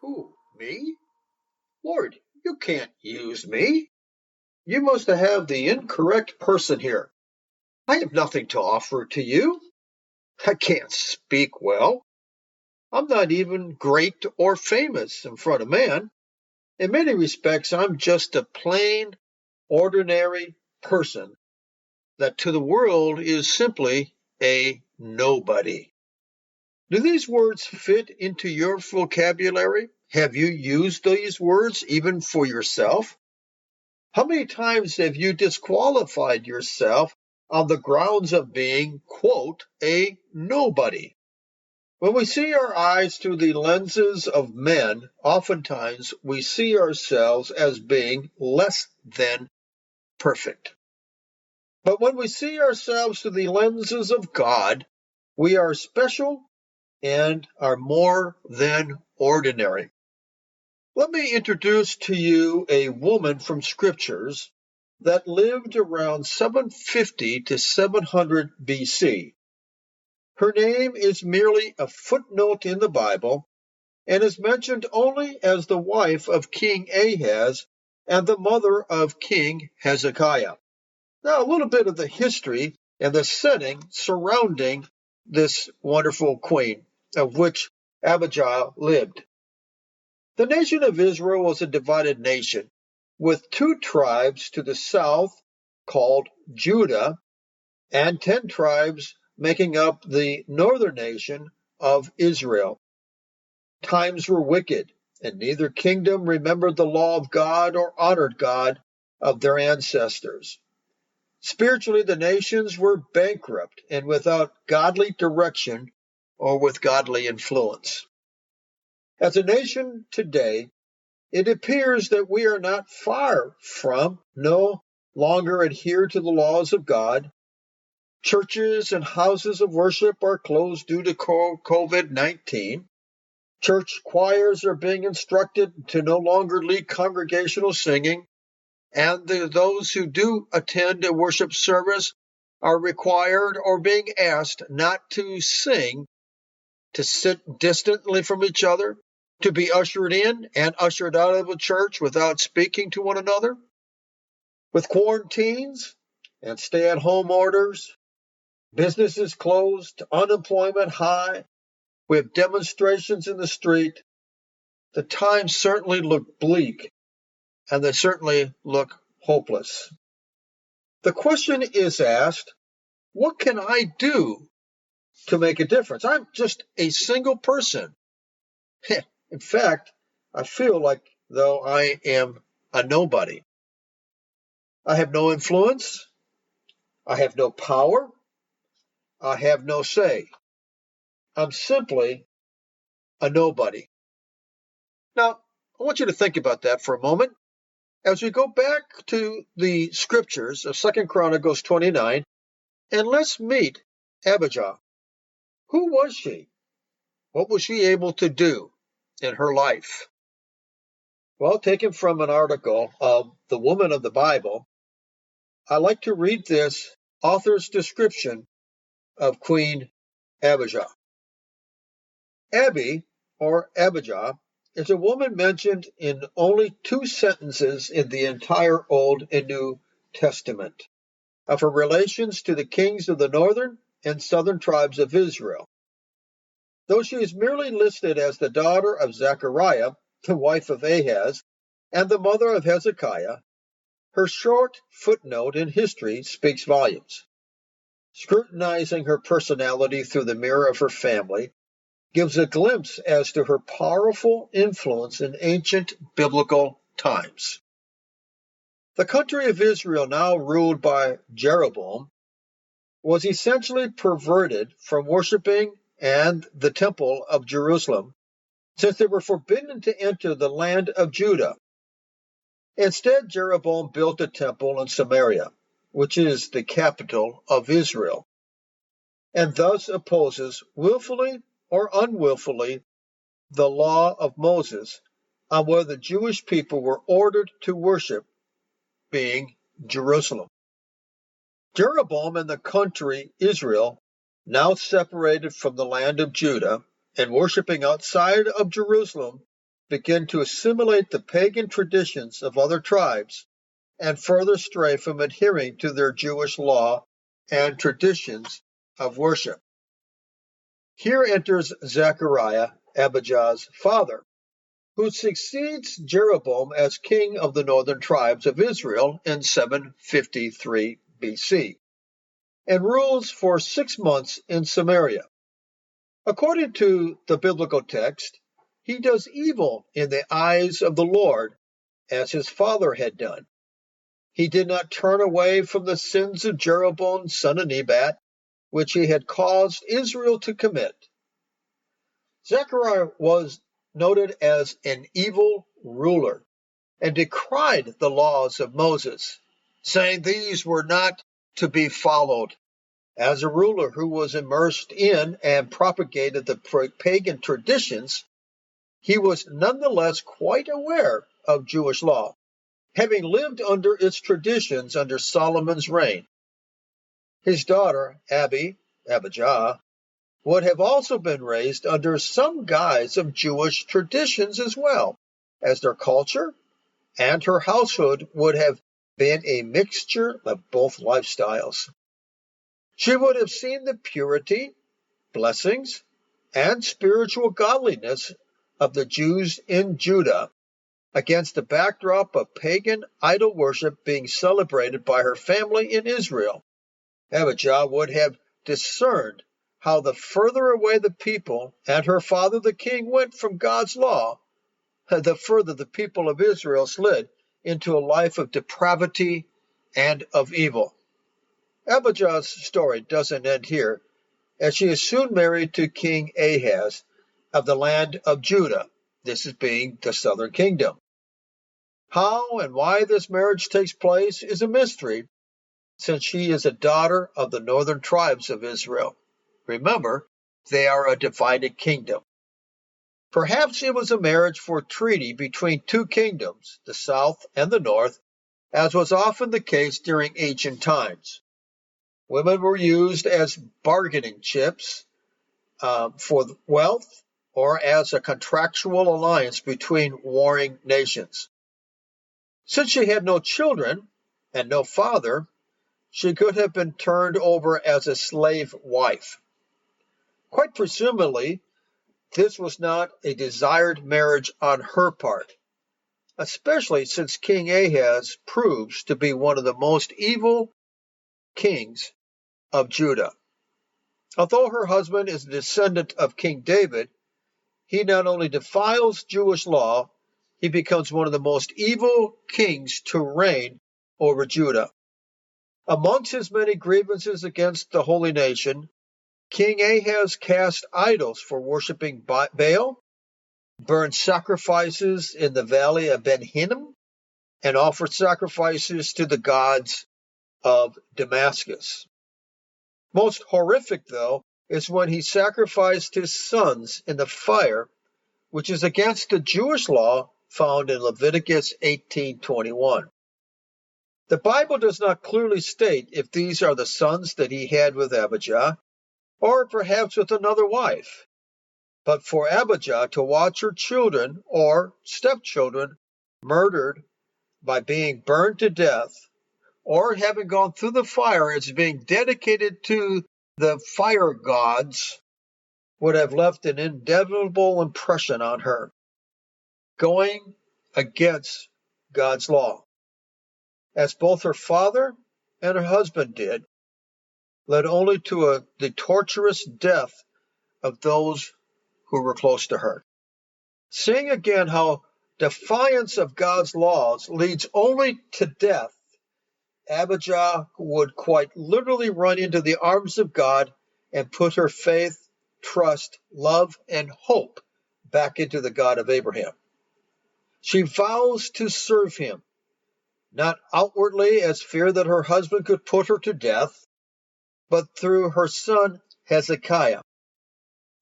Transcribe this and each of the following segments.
Who, me? Lord, you can't use me. You must have the incorrect person here. I have nothing to offer to you. I can't speak well. I'm not even great or famous in front of man. In many respects, I'm just a plain, ordinary person that to the world is simply a nobody. Do these words fit into your vocabulary? Have you used these words even for yourself? How many times have you disqualified yourself on the grounds of being, quote, a nobody? When we see our eyes through the lenses of men, oftentimes we see ourselves as being less than perfect. But when we see ourselves through the lenses of God, we are special and are more than ordinary. Let me introduce to you a woman from scriptures that lived around 750 to 700 BC. Her name is merely a footnote in the Bible and is mentioned only as the wife of King Ahaz and the mother of King Hezekiah. Now, a little bit of the history and the setting surrounding this wonderful queen, of which Abijah lived. The nation of Israel was a divided nation, with two tribes to the south called Judah, and 10 tribes making up the northern nation of Israel. Times were wicked, and neither kingdom remembered the law of God or honored God of their ancestors. Spiritually, the nations were bankrupt and without godly direction or with godly influence. As a nation today, it appears that we are not far from no longer adhere to the laws of God. Churches and houses of worship are closed due to COVID-19. Church choirs are being instructed to no longer lead congregational singing, and those who do attend a worship service are required or being asked not to sing, to sit distantly from each other, to be ushered in and ushered out of a church without speaking to one another. With quarantines and stay-at-home orders, businesses closed, unemployment high, we have demonstrations in the street. The times certainly look bleak, and they certainly look hopeless. The question is asked, what can I do to make a difference? I'm just a single person. In fact, I feel like though I am a nobody. I have no influence. I have no power. I have no say. I'm simply a nobody. Now, I want you to think about that for a moment. As we go back to the scriptures of 2 Chronicles 29, and let's meet Abijah. Who was she? What was she able to do in her life? Well, taken from an article of The Woman of the Bible, I like to read this author's description of Queen Abijah. Abi, or Abijah, is a woman mentioned in only 2 sentences in the entire Old and New Testament of her relations to the kings of the northern and southern tribes of Israel. Though she is merely listed as the daughter of Zechariah, the wife of Ahaz, and the mother of Hezekiah, her short footnote in history speaks volumes. Scrutinizing her personality through the mirror of her family gives a glimpse as to her powerful influence in ancient biblical times. The country of Israel, now ruled by Jeroboam, was essentially perverted from worshiping and the temple of Jerusalem, since they were forbidden to enter the land of Judah. Instead, Jeroboam built a temple in Samaria, which is the capital of Israel, and thus opposes willfully or unwillfully the law of Moses on where the Jewish people were ordered to worship, being Jerusalem. Jeroboam and the country Israel, now separated from the land of Judah and worshiping outside of Jerusalem, begin to assimilate the pagan traditions of other tribes and further stray from adhering to their Jewish law and traditions of worship. Here enters Zechariah, Abijah's father, who succeeds Jeroboam as king of the northern tribes of Israel in 753 BC, and rules for 6 months in Samaria. According to the biblical text, he does evil in the eyes of the Lord, as his father had done. He did not turn away from the sins of Jeroboam, son of Nebat, which he had caused Israel to commit. Zechariah was noted as an evil ruler and decried the laws of Moses, saying these were not to be followed. As a ruler who was immersed in and propagated the pagan traditions, he was nonetheless quite aware of Jewish law, having lived under its traditions under Solomon's reign. His daughter, Abijah, would have also been raised under some guise of Jewish traditions as well, as their culture and her household would have been a mixture of both lifestyles. She would have seen the purity, blessings, and spiritual godliness of the Jews in Judah against the backdrop of pagan idol worship being celebrated by her family in Israel. Abijah would have discerned how the further away the people and her father the king went from God's law, the further the people of Israel slid into a life of depravity and of evil. Abijah's story doesn't end here, as she is soon married to King Ahaz of the land of Judah, this is being the southern kingdom. How and why this marriage takes place is a mystery, since she is a daughter of the northern tribes of Israel. Remember, they are a divided kingdom. Perhaps it was a marriage for treaty between two kingdoms, the south and the north, as was often the case during ancient times. Women were used as bargaining chips for wealth or as a contractual alliance between warring nations. Since she had no children and no father, she could have been turned over as a slave wife. Quite presumably, this was not a desired marriage on her part, especially since King Ahaz proves to be one of the most evil kings of Judah. Although her husband is a descendant of King David, he not only defiles Jewish law, he becomes one of the most evil kings to reign over Judah. Amongst his many grievances against the holy nation, King Ahaz cast idols for worshiping Baal, burned sacrifices in the valley of Ben Hinnom, and offered sacrifices to the gods of Damascus. Most horrific, though, is when he sacrificed his sons in the fire, which is against the Jewish law found in Leviticus 18:21. The Bible does not clearly state if these are the sons that he had with Abijah, or perhaps with another wife. But for Abijah to watch her children or stepchildren murdered by being burned to death, or having gone through the fire as being dedicated to the fire gods, would have left an indelible impression on her, going against God's law, as both her father and her husband did, led only to the torturous death of those who were close to her. Seeing again how defiance of God's laws leads only to death, Abijah would quite literally run into the arms of God and put her faith, trust, love, and hope back into the God of Abraham. She vows to serve him, not outwardly as fear that her husband could put her to death, but through her son Hezekiah,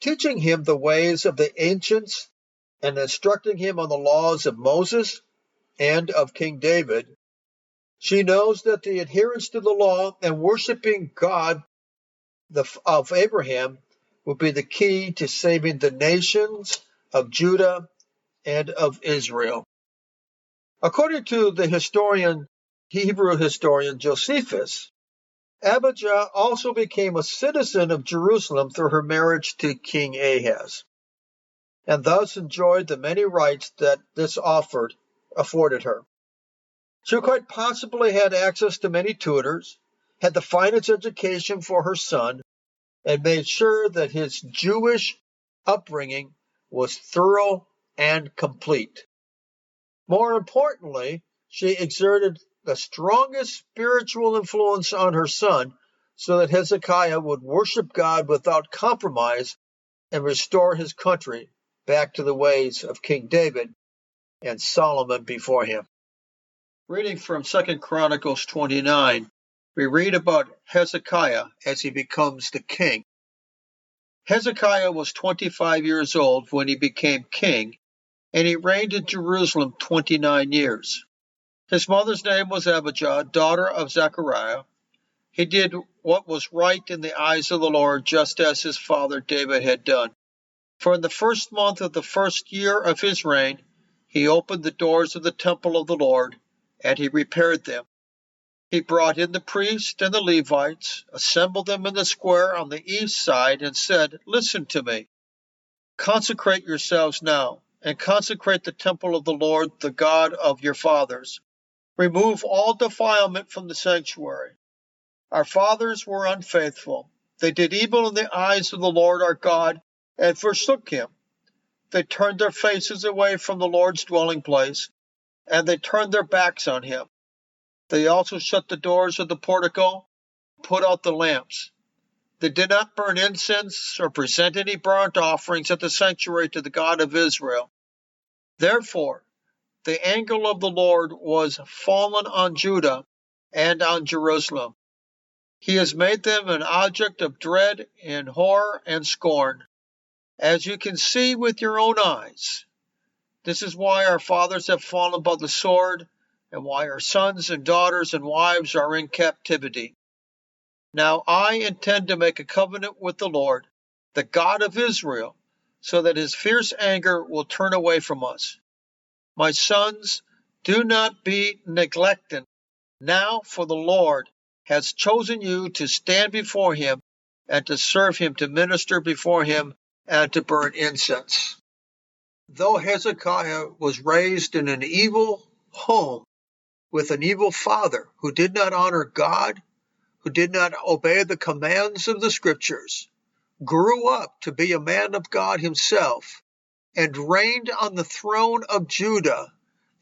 teaching him the ways of the ancients and instructing him on the laws of Moses and of King David. She knows that the adherence to the law and worshiping God of Abraham will be the key to saving the nations of Judah and of Israel. According to the Hebrew historian Josephus, Abijah also became a citizen of Jerusalem through her marriage to King Ahaz, and thus enjoyed the many rights that this afforded her. She quite possibly had access to many tutors, had the finest education for her son, and made sure that his Jewish upbringing was thorough and complete. More importantly, she exerted the strongest spiritual influence on her son so that Hezekiah would worship God without compromise and restore his country back to the ways of King David and Solomon before him. Reading from 2 Chronicles 29, we read about Hezekiah as he becomes the king. Hezekiah was 25 years old when he became king, and he reigned in Jerusalem 29 years. His mother's name was Abijah, daughter of Zechariah. He did what was right in the eyes of the Lord, just as his father David had done. For in the first month of the first year of his reign, he opened the doors of the temple of the Lord, and he repaired them. He brought in the priests and the Levites, assembled them in the square on the east side, and said, "Listen to me. Consecrate yourselves now, and consecrate the temple of the Lord, the God of your fathers. Remove all defilement from the sanctuary. Our fathers were unfaithful. They did evil in the eyes of the Lord our God and forsook him. They turned their faces away from the Lord's dwelling place, and they turned their backs on him. They also shut the doors of the portico, put out the lamps. They did not burn incense or present any burnt offerings at the sanctuary to the God of Israel. Therefore, the anger of the Lord was fallen on Judah and on Jerusalem. He has made them an object of dread and horror and scorn, as you can see with your own eyes. This is why our fathers have fallen by the sword, and why our sons and daughters and wives are in captivity. Now I intend to make a covenant with the Lord, the God of Israel, so that his fierce anger will turn away from us. My sons, do not be neglected now, for the Lord has chosen you to stand before him and to serve him, to minister before him, and to burn incense." Though Hezekiah was raised in an evil home with an evil father who did not honor God, who did not obey the commands of the scriptures, grew up to be a man of God himself, and reigned on the throne of Judah,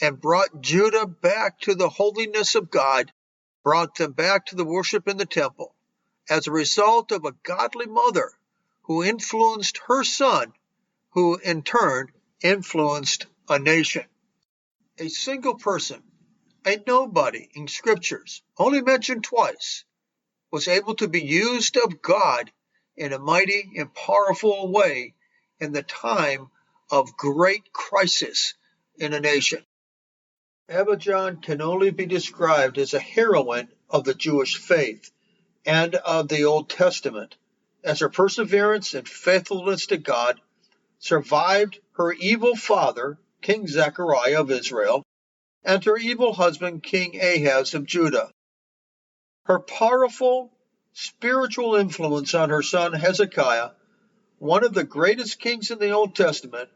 and brought Judah back to the holiness of God, brought them back to the worship in the temple, as a result of a godly mother who influenced her son, who in turn influenced a nation. A single person, a nobody in scriptures, only mentioned twice, was able to be used of God in a mighty and powerful way in the time of great crisis in a nation. Abijah can only be described as a heroine of the Jewish faith and of the Old Testament, as her perseverance and faithfulness to God survived her evil father, King Zechariah of Israel, and her evil husband, King Ahaz of Judah. Her powerful spiritual influence on her son Hezekiah, one of the greatest kings in the Old Testament,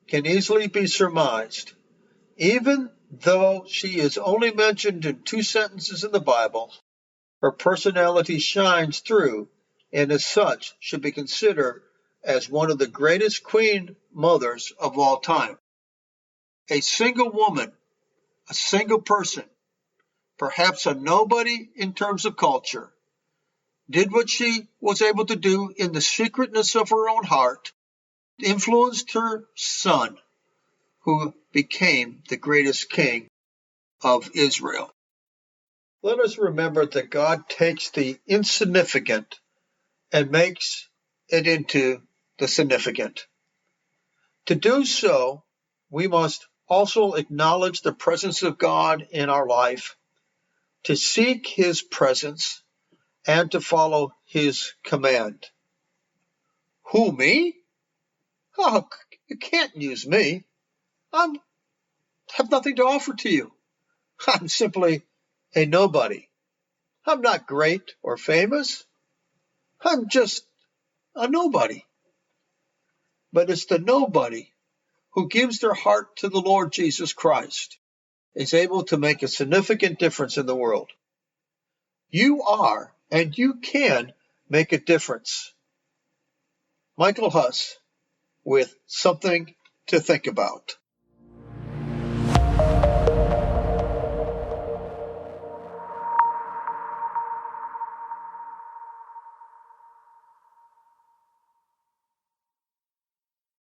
can easily be surmised. Even though she is only mentioned in 2 sentences in the Bible, her personality shines through, and as such should be considered as one of the greatest queen mothers of all time. A single woman, a single person, perhaps a nobody in terms of culture, did what she was able to do in the secretness of her own heart, influenced her son, who became the greatest king of Israel. Let us remember that God takes the insignificant and makes it into the significant. To do so, we must also acknowledge the presence of God in our life, to seek his presence, and to follow his command. Who, me? Oh, you can't use me. I have nothing to offer to you. I'm simply a nobody. I'm not great or famous. I'm just a nobody. But it's the nobody who gives their heart to the Lord Jesus Christ is able to make a significant difference in the world. You are and you can make a difference. Michael Huss with something to think about.